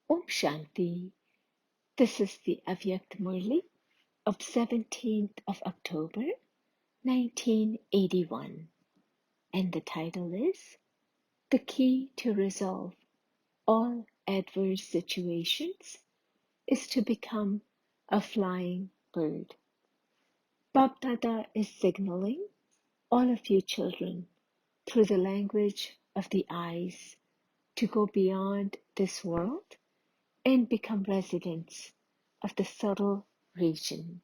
Om Shanti. This is the Avyakt Murli of 17th of October, 1981. And the title is The Key to Resolve All Adverse Situations is to Become a Flying Bird. Bab Dada is signaling all of you children through the language of the eyes to go beyond this world and become residents of the subtle region.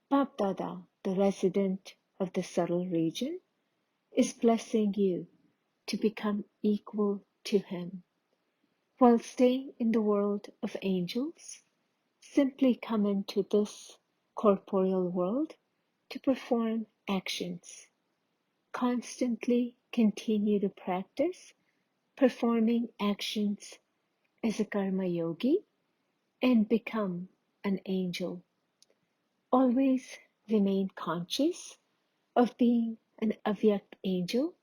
Bab Dada, the resident of the subtle region, is blessing you to become equal to him. While staying in the world of angels, simply come into this corporeal world to perform actions. Constantly continue to practice performing actions as a karma yogi and become an angel. Always remain conscious of being an Avyakt angel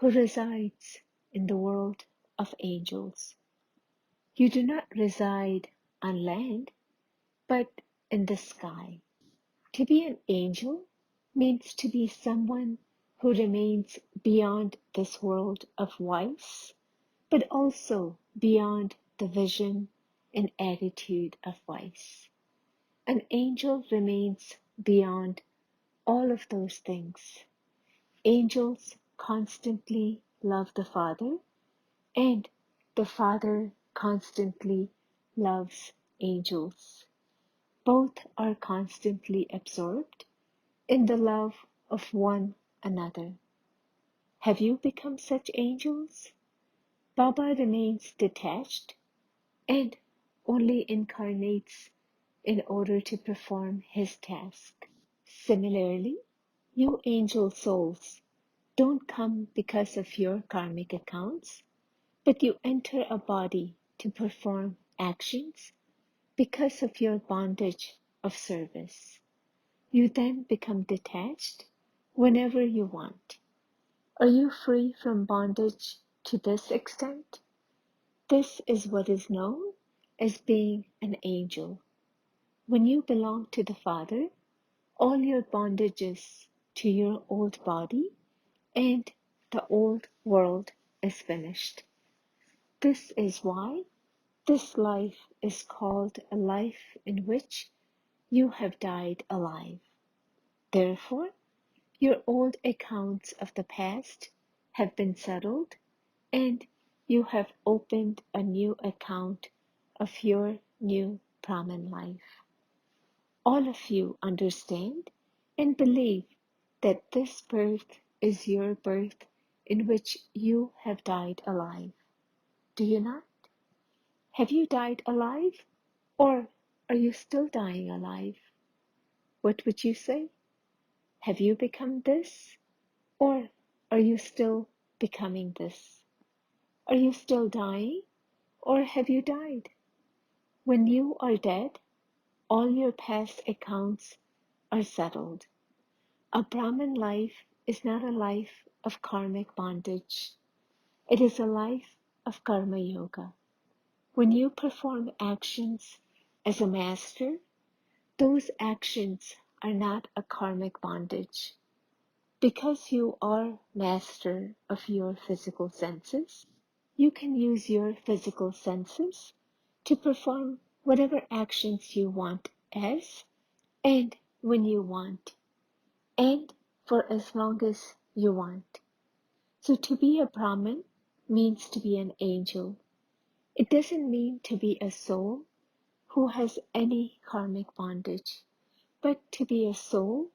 who resides in the world of angels. You do not reside on land, but in the sky. To be an angel means to be someone who remains beyond this world of vice, but also beyond the vision and attitude of vice. An angel remains beyond all of those things. Angels constantly love the Father, and the Father constantly loves angels. Both are constantly absorbed in the love of one another. Have you become such angels? Baba remains detached and only incarnates in order to perform his task. Similarly, you angel souls don't come because of your karmic accounts, but you enter a body to perform actions because of your bondage of service. You then become detached whenever you want. Are you free from bondage to this extent? This is what is known as being an angel. When you belong to the Father, all your bondages to your old body and the old world is finished. This is why this life is called a life in which you have died alive. Therefore, your old accounts of the past have been settled and you have opened a new account of your new Brahman life. All of you understand and believe that this birth is your birth in which you have died alive. Do you not? Have you died alive, or are you still dying alive? What would you say? Have you become this, or are you still becoming this? Are you still dying, or have you died? When you are dead, all your past accounts are settled. A Brahman life is not a life of karmic bondage. It is a life of karma yoga. When you perform actions as a master, those actions are not a karmic bondage. Because you are master of your physical senses, you can use your physical senses to perform whatever actions you want as and when you want, and for as long as you want. So to be a Brahmin means to be an angel. It doesn't mean to be a soul who has any karmic bondage, but to be a soul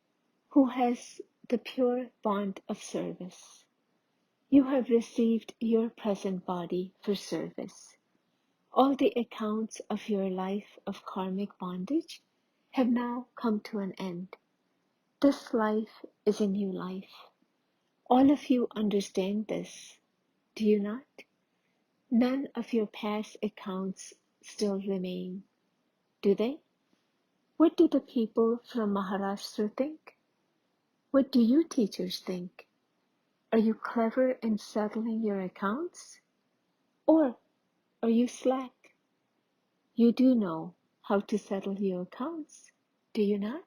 who has the pure bond of service. You have received your present body for service. All the accounts of your life of karmic bondage have now come to an end. This life is a new life. All of you understand this, do you not? None of your past accounts still remain, do they? What do the people from Maharashtra think? What do you teachers think? Are you clever in settling your accounts? Or are you slack? You do know how to settle your accounts, do you not?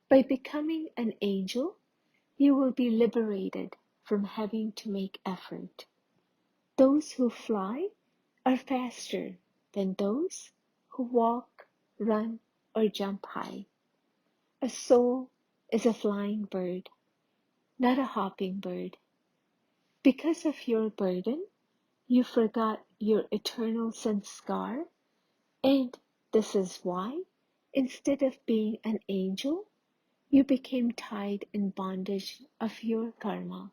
By becoming an angel, you will be liberated from having to make effort. Those who fly are faster than those who walk, run, or jump high. A soul is a flying bird, not a hopping bird. Because of your burden, you forgot your eternal sanskar, and this is why, instead of being an angel, you became tied in bondage of your karma.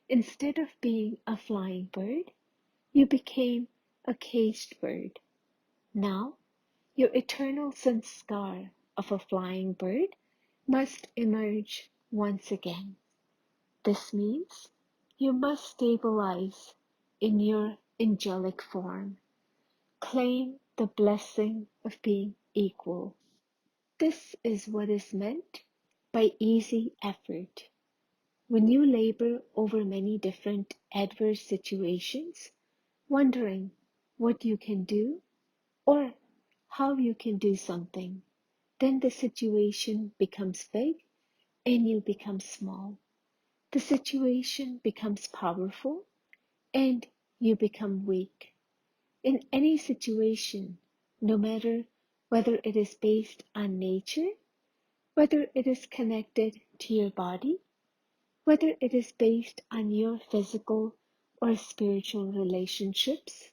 Instead of being a flying bird, you became a caged bird. Now, your eternal sanskar of a flying bird must emerge once again. This means you must stabilize in your angelic form. Claim the blessing of being equal. This is what is meant by easy effort. When you labor over many different adverse situations, wondering what you can do or how you can do something, then the situation becomes big and you become small. The situation becomes powerful and you become weak. In any situation, no matter whether it is based on nature, whether it is connected to your body, whether it is based on your physical or spiritual relationships,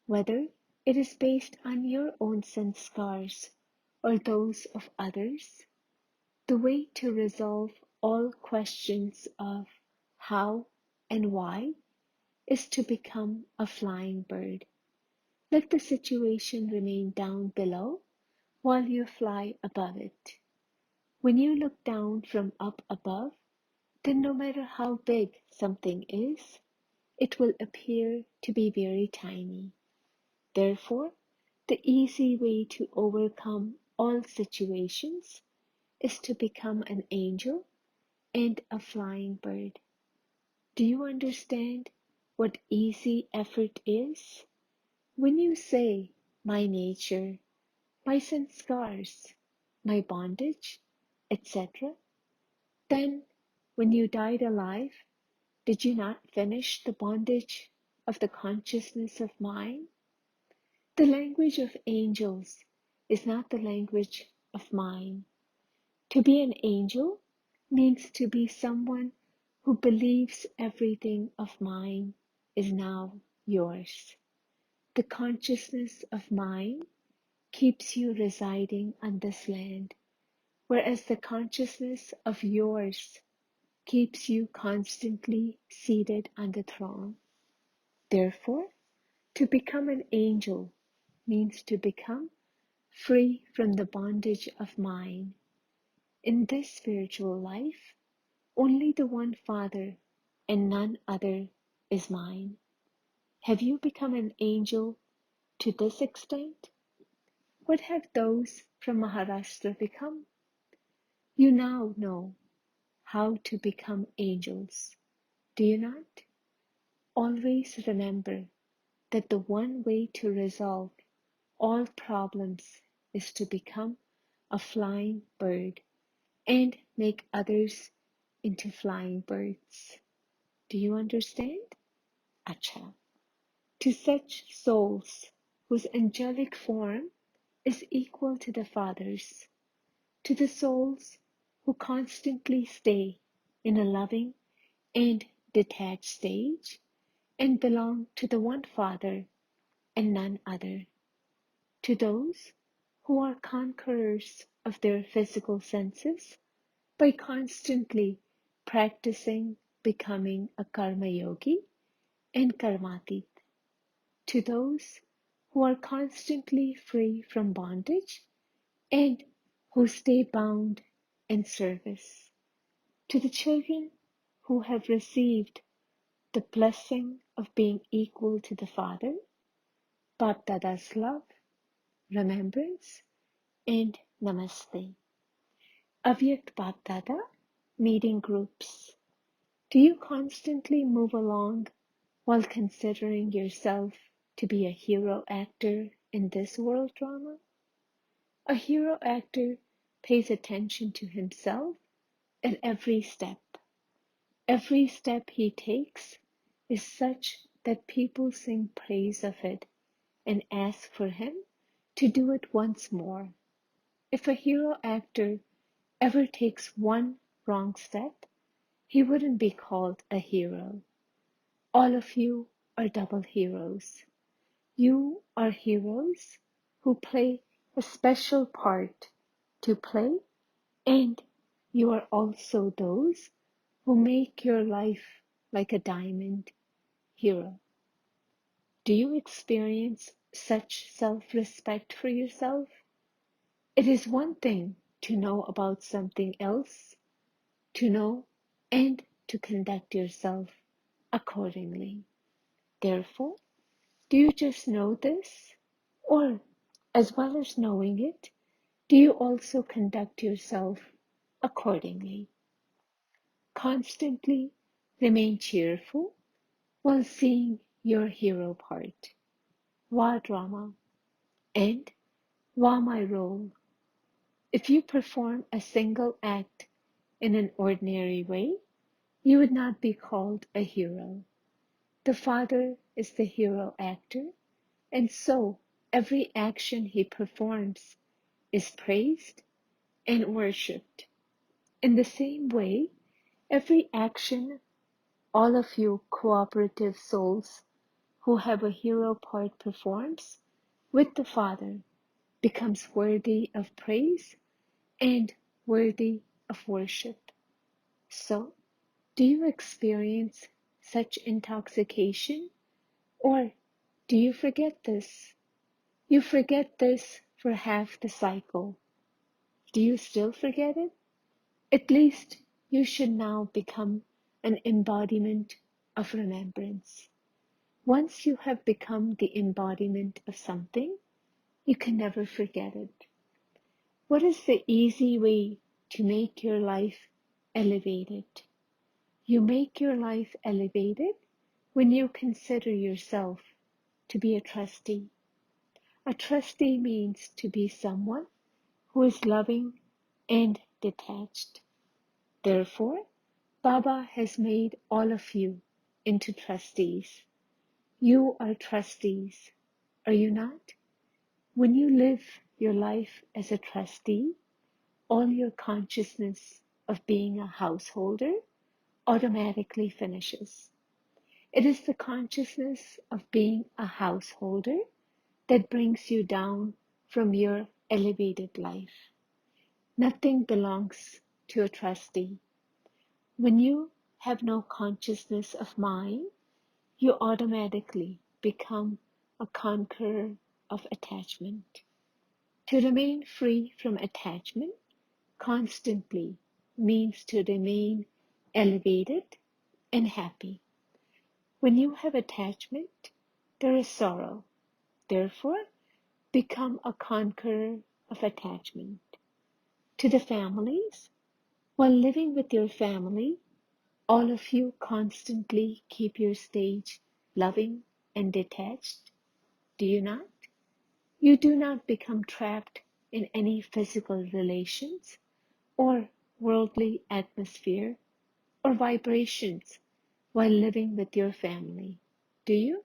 whether it is based on your own sanskars or those of others, the way to resolve all questions of how and why is to become a flying bird. Let the situation remain down below while you fly above it. When you look down from up above, then no matter how big something is, it will appear to be very tiny. Therefore, the easy way to overcome all situations is to become an angel and a flying bird. Do you understand what easy effort is? When you say, my nature, my sanskars, my bondage, etc., then when you died alive, did you not finish the bondage of the consciousness of mind? The language of angels is not the language of mine. To be an angel means to be someone who believes everything of mine is now yours. The consciousness of mine keeps you residing on this land, whereas the consciousness of yours keeps you constantly seated on the throne. Therefore, to become an angel means to become free from the bondage of mine. In this spiritual life, only the one Father and none other is mine. Have you become an angel to this extent? What have those from Maharashtra become? You now know how to become angels, do you not? Always remember that the one way to resolve all problems is to become a flying bird and make others into flying birds. Do you understand? Acha. To such souls whose angelic form is equal to the Father's, to the souls who constantly stay in a loving and detached stage and belong to the one Father and none other, to those who are conquerors of their physical senses by constantly practicing becoming a karma yogi and karmatit, to those who are constantly free from bondage and who stay bound in service, to the children who have received the blessing of being equal to the Father, Bap Dada's love, remembrance, and namaste. Avyakt Bap Dada, meeting groups. Do you constantly move along while considering yourself to be a hero actor in this world drama? A hero actor pays attention to himself at every step. Every step he takes is such that people sing praise of it and ask for him to do it once more. If a hero actor ever takes one wrong step, he wouldn't be called a hero. All of you are double heroes. You are heroes who play a special part to play, and you are also those who make your life like a diamond hero. Do you experience such self-respect for yourself? It is one thing to know about something else, to know and to conduct yourself accordingly. Therefore, do you just know this? Or, as well as knowing it, do you also conduct yourself accordingly? Constantly remain cheerful while seeing your hero part. Wa drama and wa my role. If you perform a single act in an ordinary way, you would not be called a hero. The Father is the hero actor, and so every action he performs is praised and worshipped. In the same way, every action all of you cooperative souls who have a hero part performs with the Father becomes worthy of praise and worthy of worship. So, do you experience such intoxication, or do you forget this? You forget this for half the cycle. Do you still forget it? At least you should now become an embodiment of remembrance. Once you have become the embodiment of something, you can never forget it. What is the easy way to make your life elevated? You make your life elevated when you consider yourself to be a trustee. A trustee means to be someone who is loving and detached. Therefore, Baba has made all of you into trustees. You are trustees, are you not? When you live your life as a trustee, all your consciousness of being a householder automatically finishes. It is the consciousness of being a householder that brings you down from your elevated life. Nothing belongs to a trustee. When you have no consciousness of mind, you automatically become a conqueror of attachment. To remain free from attachment constantly means to remain elevated and happy. When you have attachment, there is sorrow. Therefore, become a conqueror of attachment. To the families, while living with your family, all of you constantly keep your stage loving and detached. Do you not? You do not become trapped in any physical relations or worldly atmosphere or vibrations while living with your family, do you?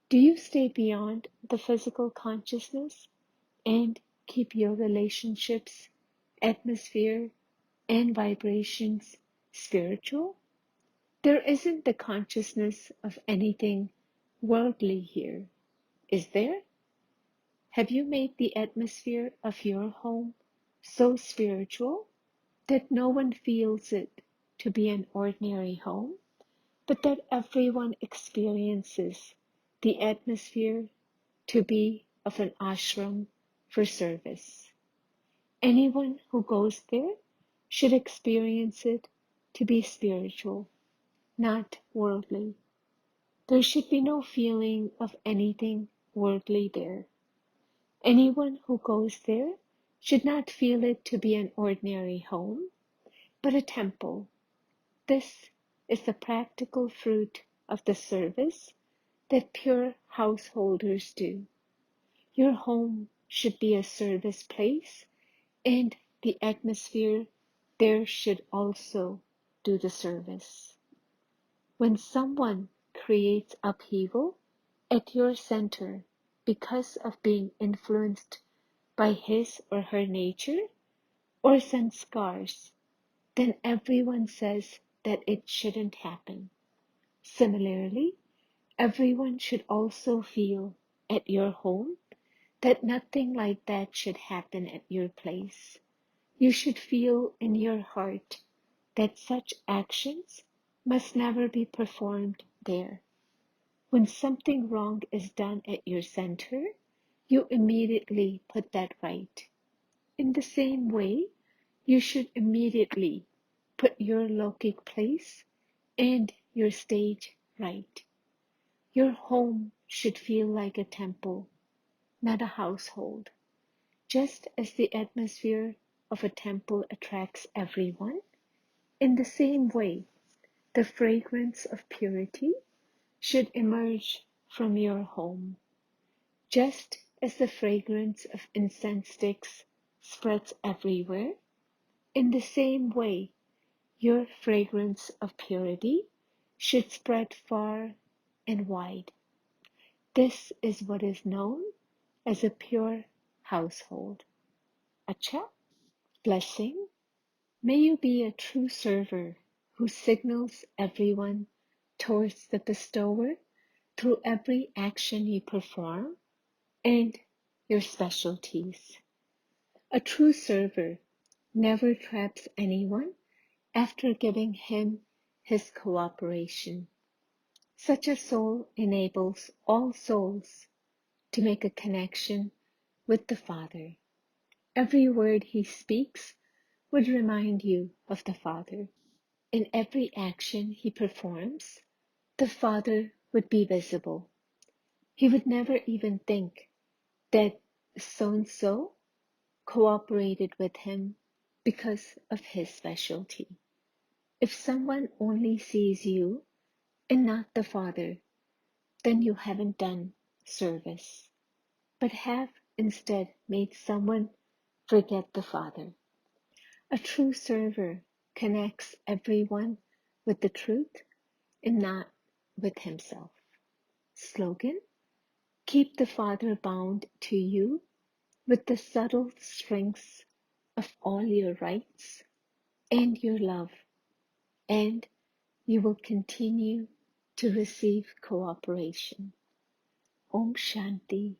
Do you stay beyond the physical consciousness and keep your relationships, atmosphere, and vibrations spiritual? There isn't the consciousness of anything worldly here, is there? Have you made the atmosphere of your home so spiritual that no one feels it to be an ordinary home, but that everyone experiences the atmosphere to be of an ashram for service? Anyone who goes there should experience it to be spiritual, not worldly. There should be no feeling of anything worldly there. Anyone who goes there should not feel it to be an ordinary home, but a temple. This is the practical fruit of the service that pure householders do. Your home should be a service place, and the atmosphere there should also do the service. When someone creates upheaval at your center because of being influenced by his or her nature or sanskars, then everyone says that it shouldn't happen. Similarly, everyone should also feel at your home that nothing like that should happen at your place. You should feel in your heart that such actions must never be performed there. When something wrong is done at your center, you immediately put that right. In the same way, you should immediately put your lokic place and your stage right. Your home should feel like a temple, not a household. Just as the atmosphere of a temple attracts everyone, in the same way, the fragrance of purity should emerge from your home. Just as the fragrance of incense sticks spreads everywhere, in the same way, your fragrance of purity should spread far and wide. This is what is known as a pure household. Acha, blessing. May you be a true server who signals everyone towards the bestower through every action you perform and your specialties. A true server never traps anyone after giving him his cooperation. Such a soul enables all souls to make a connection with the Father. Every word he speaks would remind you of the Father. In every action he performs, the Father would be visible. He would never even think that so-and-so cooperated with him because of his specialty. If someone only sees you and not the Father, then you haven't done service, but have instead made someone forget the Father. A true server connects everyone with the truth and not with himself. Slogan: keep the Father bound to you with the subtle strings of all your rights and your love, and you will continue to receive cooperation. Om Shanti.